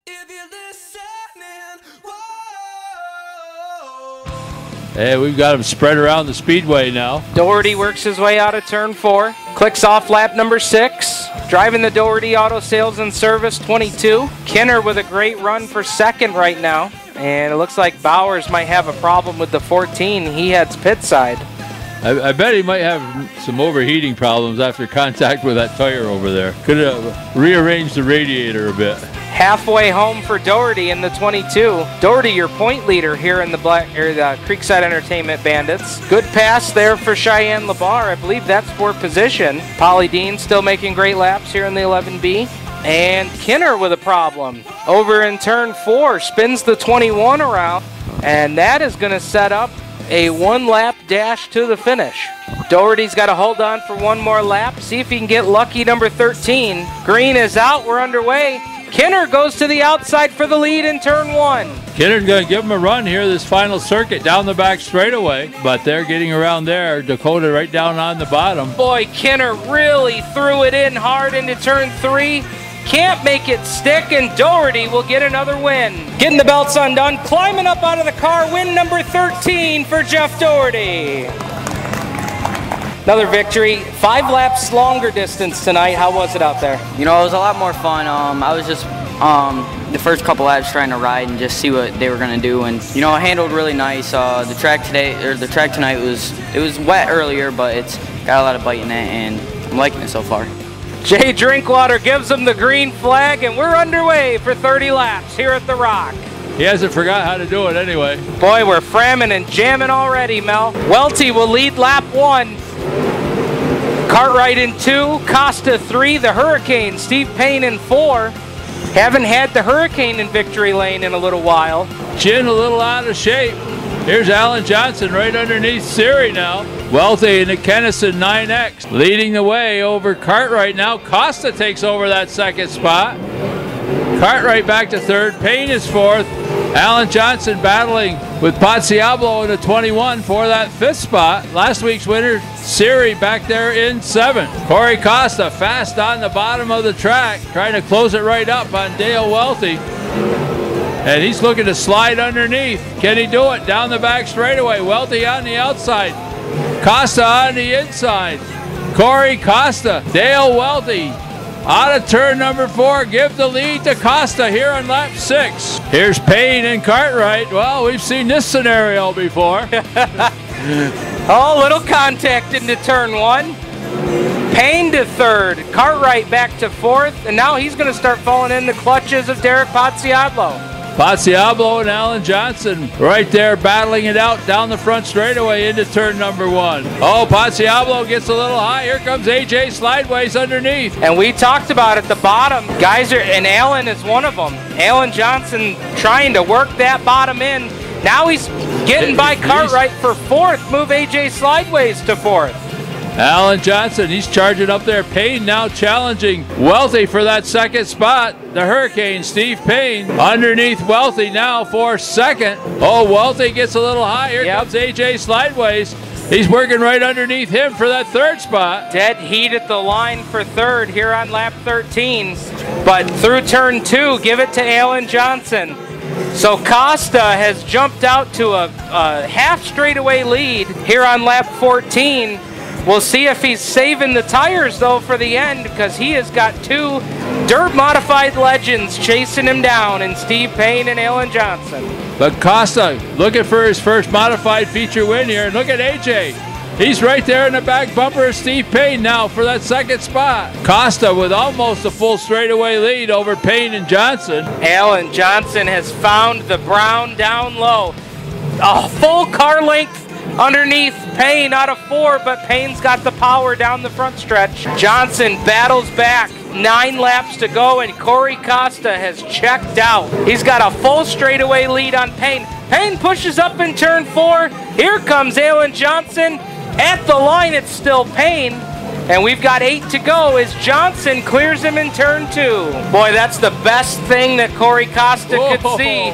If you're listening, whoa. Hey, we've got him spread around the speedway now. Doherty works his way out of turn 4. Clicks off lap number 6. Driving the Doherty Auto Sales and Service 22. Kinner with a great run for second right now. And it looks like Bowers might have a problem with the 14. He heads pit side. I bet he might have some overheating problems after contact with that tire over there. Could have rearranged the radiator a bit. Halfway home for Doherty in the 22. Doherty, your point leader here in the Creekside Entertainment Bandits. Good pass there for Cheyenne Labar. I believe that's for position. Polly Dean still making great laps here in the 11B. And Kinner with a problem. Over in turn 4, spins the 21 around. And that is going to set up a one-lap dash to the finish. Doherty's got to hold on for one more lap. See if he can get lucky number 13. Green is out. We're underway. Kinner goes to the outside for the lead in turn 1. Kinner's going to give him a run here this final circuit down the back straightaway, but they're getting around there. Dakota right down on the bottom. Boy, Kinner really threw it in hard into turn 3. Can't make it stick, and Doherty will get another win. Getting the belts undone, climbing up out of the car, win number 13 for Jeff Doherty. Another victory, 5 laps longer distance tonight. How was it out there? You know, it was a lot more fun. I was just the first couple laps trying to ride and just see what they were going to do, and you know, I handled really nice. The track tonight was wet earlier, but it's got a lot of bite in it, and I'm liking it so far. Jay Drinkwater gives them the green flag, and we're underway for 30 laps here at The Rock. He hasn't forgot how to do it anyway. Boy, we're framming and jamming already, Mel. Welty will lead lap 1. Cartwright in 2, Costa 3, the Hurricane, Steve Payne in 4. Haven't had the Hurricane in victory lane in a little while. Chin a little out of shape. Here's Alan Johnson right underneath Siri now. Welty in the Kennison 9X leading the way over Cartwright now. Costa takes over that second spot. Cartwright back to third. Payne is fourth. Alan Johnson battling with Paziablo in the 21 for that 5th spot. Last week's winner, Siri, back there in 7th. Corey Costa fast on the bottom of the track, trying to close it right up on Dale Welty. And he's looking to slide underneath. Can he do it? Down the back straightaway. Welty on the outside. Costa on the inside. Corey Costa. Dale Welty out of turn number 4. Give the lead to Costa here on lap 6. Here's Payne and Cartwright. Well, we've seen this scenario before. Oh, little contact into turn 1. Payne to 3rd. Cartwright back to 4th. And now he's going to start falling in the clutches of Derek Paziablo. Paziablo and Alan Johnson right there battling it out down the front straightaway into turn number 1. Oh, Paziablo gets a little high. Here comes AJ Slideways underneath. And we talked about at the bottom, guys and Alan is one of them. Alan Johnson trying to work that bottom in. Now he's getting by Cartwright for 4th. Move AJ Slideways to 4th. Alan Johnson, he's charging up there. Payne now challenging Welty for that 2nd spot. The Hurricane, Steve Payne, underneath Welty now for 2nd. Oh, Welty gets a little high. Here comes AJ Slideways. He's working right underneath him for that 3rd spot. Dead heat at the line for 3rd here on lap 13. But through turn 2, give it to Alan Johnson. So Costa has jumped out to a half straightaway lead here on lap 14. We'll see if he's saving the tires, though, for the end, because he has got 2 dirt-modified legends chasing him down in Steve Payne and Alan Johnson. But Costa looking for his first modified feature win here. Look at AJ. He's right there in the back bumper of Steve Payne now for that 2nd spot. Costa with almost a full straightaway lead over Payne and Johnson. Alan Johnson has found the brown down low. A full car length underneath Payne out of 4, but Payne's got the power down the front stretch. Johnson battles back. 9 laps to go, and Corey Costa has checked out. He's got a full straightaway lead on Payne. Payne pushes up in turn 4. Here comes Alan Johnson. At the line, it's still Payne. And we've got 8 to go as Johnson clears him in turn 2. Boy, that's the best thing that Corey Costa could see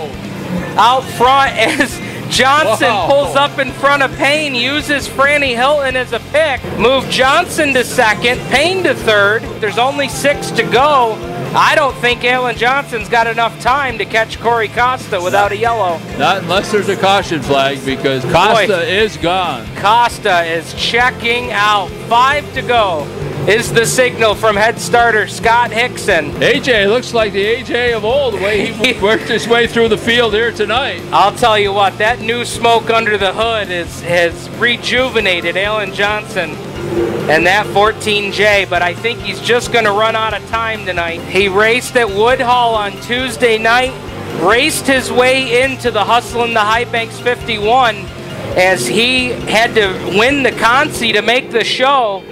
out front as Johnson pulls up in front of Payne, uses Franny Hilton as a pick. Move Johnson to 2nd, Payne to 3rd. There's only 6 to go. I don't think Alan Johnson's got enough time to catch Corey Costa without a yellow. Not unless there's a caution flag, because Costa is gone. Costa is checking out. 5 to go is the signal from head starter Scott Hickson. AJ looks like the AJ of old, the way he worked his way through the field here tonight. I'll tell you what, that new smoke under the hood has rejuvenated Alan Johnson and that 14J, but I think he's just going to run out of time tonight. He raced at Woodhall on Tuesday night, raced his way into the Hustlin' the High Banks 51 as he had to win the Consi to make the show.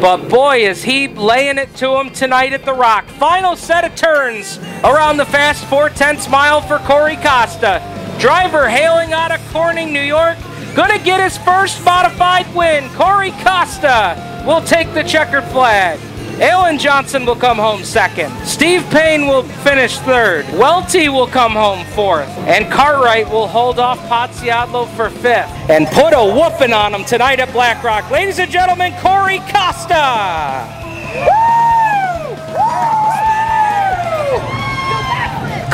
But boy, is he laying it to him tonight at the Rock. Final set of turns around the fast 4/10 mile for Corey Costa. Driver hailing out of Corning, New York. Gonna get his first modified win. Corey Costa will take the checkered flag. Alan Johnson will come home second. Steve Payne will finish third. Welty will come home fourth. And Cartwright will hold off Pozziadlo for fifth. And put a whooping on him tonight at Black Rock. Ladies and gentlemen, Corey Costa!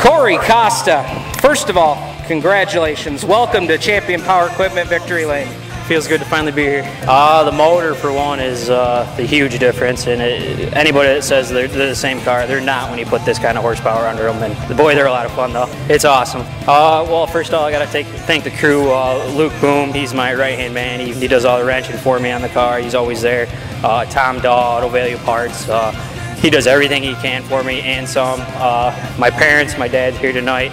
Corey Costa, first of all, congratulations. Welcome to Champion Power Equipment Victory Lane. Feels good to finally be here. The motor, for one, is the huge difference. And anybody that says they're the same car, they're not when you put this kind of horsepower under them. And boy, they're a lot of fun, though. It's awesome. Well, first of all, I got to thank the crew. Luke Boom, he's my right-hand man. He does all the wrenching for me on the car. He's always there. Tom Daw, Value Parts. He does everything he can for me and some. My parents, my dad's here tonight.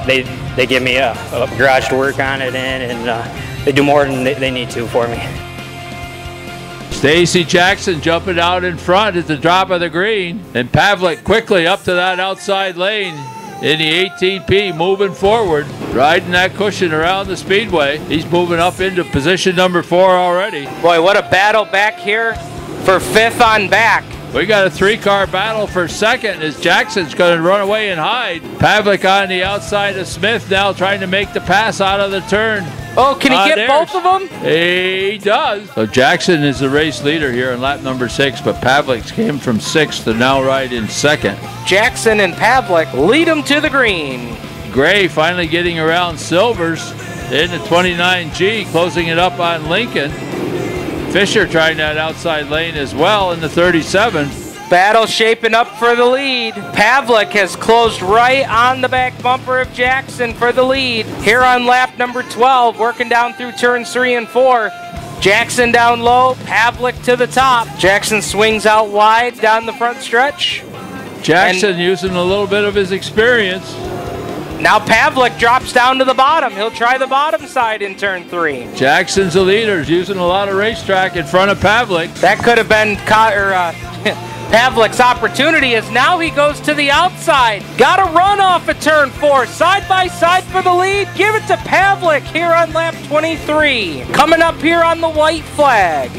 They give me a garage to work on it in, and they do more than they need to for me. Stacy Jackson jumping out in front at the drop of the green, and Pavlik quickly up to that outside lane in the 18P, moving forward, riding that cushion around the Speedway. He's moving up into position number 4 already. Boy, what a battle back here for 5th on back. We got a 3-car battle for second as Jackson's going to run away and hide. Pavlik on the outside of Smith now trying to make the pass out of the turn. Oh, can he get both of them? He does. So Jackson is the race leader here in lap number 6, but Pavlik came from 6th to now ride in 2nd. Jackson and Pavlik lead him to the green. Gray finally getting around Silvers in the 29G, closing it up on Lincoln. Fisher trying that outside lane as well in the 37. Battle shaping up for the lead. Pavlik has closed right on the back bumper of Jackson for the lead. Here on lap number 12, working down through turns 3 and 4. Jackson down low, Pavlik to the top. Jackson swings out wide down the front stretch. Jackson using a little bit of his experience. Now Pavlik drops down to the bottom. He'll try the bottom side in turn 3. Jackson's the leader, using a lot of racetrack in front of Pavlik. That could have been Pavlik's opportunity, as now he goes to the outside. Got to run off of turn 4, side by side for the lead. Give it to Pavlik here on lap 23. Coming up here on the white flag.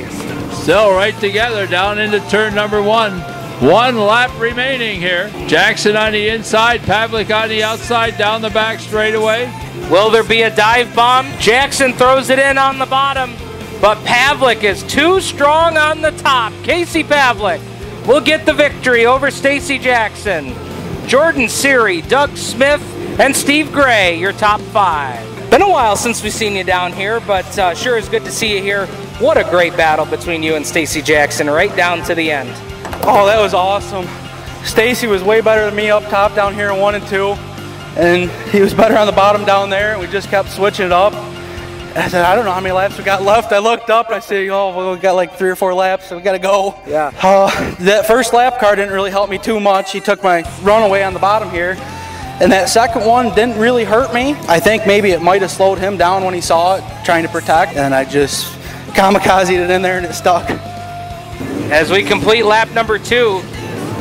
Still right together down into turn number 1. 1 lap remaining here. Jackson on the inside, Pavlik on the outside, down the back straightaway. Will there be a dive bomb? Jackson throws it in on the bottom, but Pavlik is too strong on the top. Casey Pavlik will get the victory over Stacy Jackson. Jordan Seary, Doug Smith, and Steve Gray, your top 5. Been a while since we've seen you down here, but sure is good to see you here. What a great battle between you and Stacy Jackson right down to the end. Oh, that was awesome. Stacy was way better than me up top down here in 1 and 2, and he was better on the bottom down there. We just kept switching it up. I said, I don't know how many laps we got left. I looked up and I said, oh, well, we got like 3 or 4 laps, so we got to go. Yeah. That first lap car didn't really help me too much. He took my runaway on the bottom here, and that second one didn't really hurt me. I think maybe it might have slowed him down when he saw it, trying to protect, and I just kamikazed it in there and it stuck. As we complete lap number 2,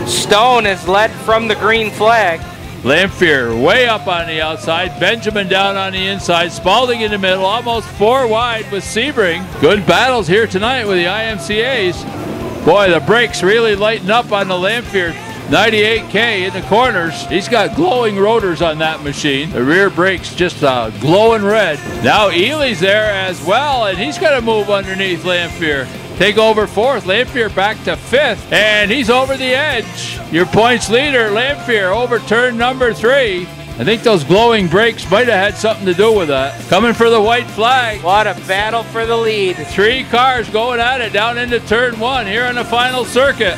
Stone is led from the green flag. Lamphere way up on the outside, Benjamin down on the inside, Spalding in the middle, almost 4 wide with Sebring. Good battles here tonight with the IMCAs. Boy, the brakes really lighten up on the Lamphere 98K in the corners. He's got glowing rotors on that machine. The rear brakes just glowing red. Now Ely's there as well, and he's going to move underneath Lamphere. take over 4th. Lamphere back to 5th, and he's over the edge. Your points leader, Lamphere, over turn number 3. I think those glowing brakes might have had something to do with that. Coming for the white flag. What a battle for the lead. 3 cars going at it down into turn 1 here on the final circuit.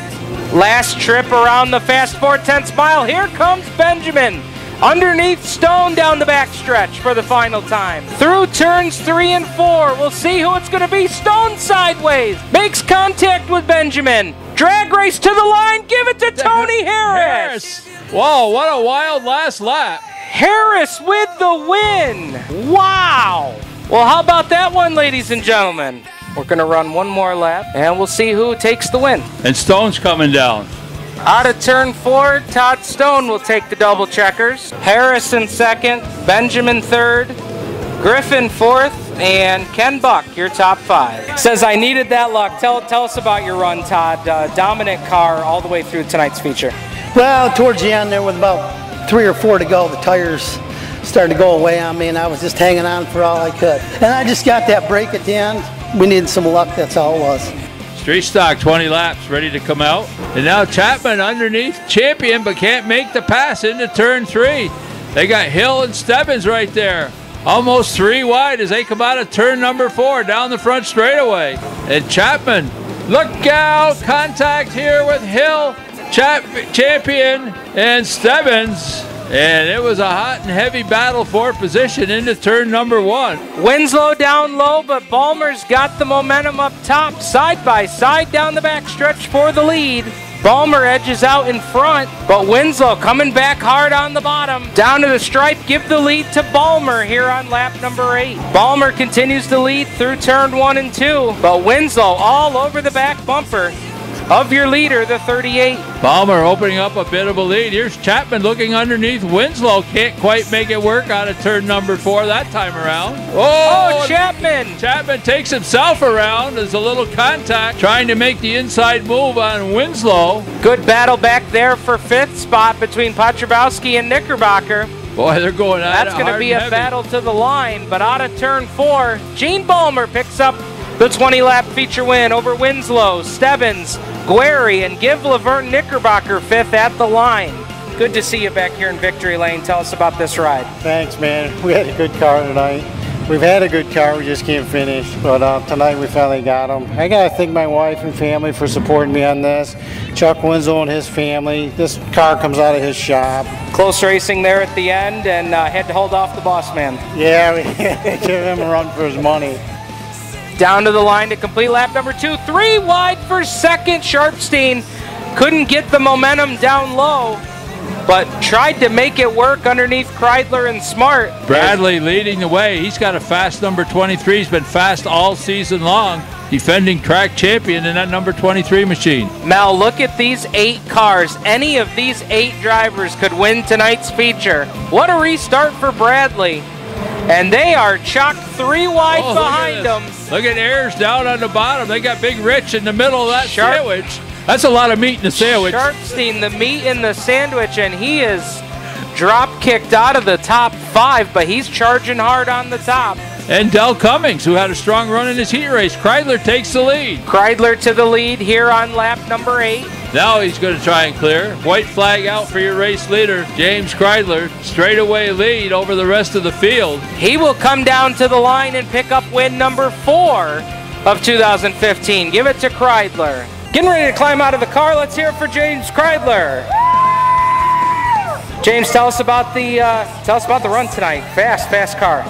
Last trip around the fast 4/10 mile. Here comes Benjamin. Underneath Stone down the backstretch for the final time. Through turns 3 and 4. We'll see who it's going to be. Stone sideways. Makes contact with Benjamin. Drag race to the line. Give it to Tony Harris. Whoa, what a wild last lap. Harris with the win. Wow. Well, how about that one, ladies and gentlemen? We're going to run one more lap, and we'll see who takes the win. And Stone's coming down. Out of turn 4, Todd Stone will take the double checkers. Harris in 2nd, Benjamin 3rd, Griffin 4th, and Ken Buck, your top 5. Says, I needed that luck. Tell us about your run, Todd. Dominant car all the way through tonight's feature. Well, towards the end there with about 3 or 4 to go, the tires started to go away on me, and I was just hanging on for all I could. And I just got that break at the end. We needed some luck, that's all it was. Street stock, 20 laps, ready to come out. And now Chapman underneath, champion, but can't make the pass into turn 3. They got Hill and Stebbins right there. Almost 3 wide as they come out of turn number 4 down the front straightaway. And Chapman, look out, contact here with Hill, champion, and Stebbins. And it was a hot and heavy battle for position into turn number 1. Winslow down low, but Ballmer's got the momentum up top, side by side down the backstretch for the lead. Ballmer edges out in front, but Winslow coming back hard on the bottom. Down to the stripe, give the lead to Ballmer here on lap number 8. Ballmer continues to lead through turn 1 and 2, but Winslow all over the back bumper of your leader, the 38. Ballmer opening up a bit of a lead. Here's Chapman looking underneath Winslow. Can't quite make it work out of turn number 4 that time around. Oh, Chapman! Chapman takes himself around. There's a little contact trying to make the inside move on Winslow. Good battle back there for 5th spot between Piotrowski and Knickerbocker. Boy, they're going at it. That's going to be a battle to the line, but out of turn 4, Gene Ballmer picks up the 20-lap feature win over Winslow, Stebbins, Gueri, and give Laverne Knickerbocker 5th at the line. Good to see you back here in Victory Lane. Tell us about this ride. Thanks, man. We had a good car tonight. We've had a good car, we just can't finish. But tonight we finally got them. I got to thank my wife and family for supporting me on this. Chuck Winslow and his family. This car comes out of his shop. Close racing there at the end, and had to hold off the boss man. Yeah, we had to give him a run for his money. Down to the line to complete lap number 2. 3 wide for 2nd. Sharpstein couldn't get the momentum down low, but tried to make it work underneath Kreidler and Smart. Bradley leading the way. He's got a fast number 23. He's been fast all season long. Defending track champion in that number 23 machine. Mel, look at these 8 cars. Any of these 8 drivers could win tonight's feature. What a restart for Bradley. And they are chocked 3 wide behind them. Look at Ayers down on the bottom. They got Big Rich in the middle of that sandwich. That's a lot of meat in the sandwich. Sharpstein, the meat in the sandwich, and he is drop kicked out of the top 5, but he's charging hard on the top. And Del Cummings, who had a strong run in his heat race. Kreidler takes the lead. Kreidler to the lead here on lap number 8. Now he's going to try and clear. White flag out for your race leader, James Kreidler. Straightaway lead over the rest of the field. He will come down to the line and pick up win number 4 of 2015. Give it to Kreidler. Getting ready to climb out of the car. Let's hear it for James Kreidler. James, tell us about the run tonight. Fast car.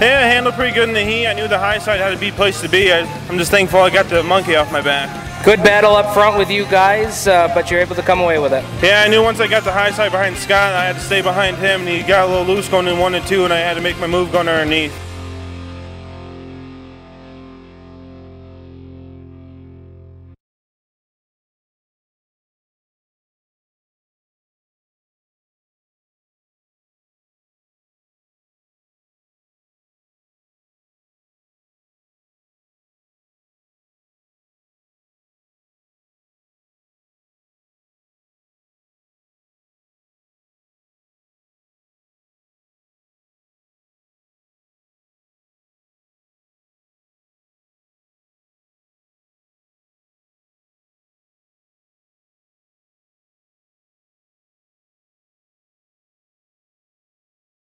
Yeah, I handled pretty good in the heat. I knew the high side had a beat place to be. I'm just thankful I got the monkey off my back. Good battle up front with you guys, but you're able to come away with it. Yeah, I knew once I got the high side behind Scott, I had to stay behind him, and he got a little loose going in 1 and 2, and I had to make my move going underneath.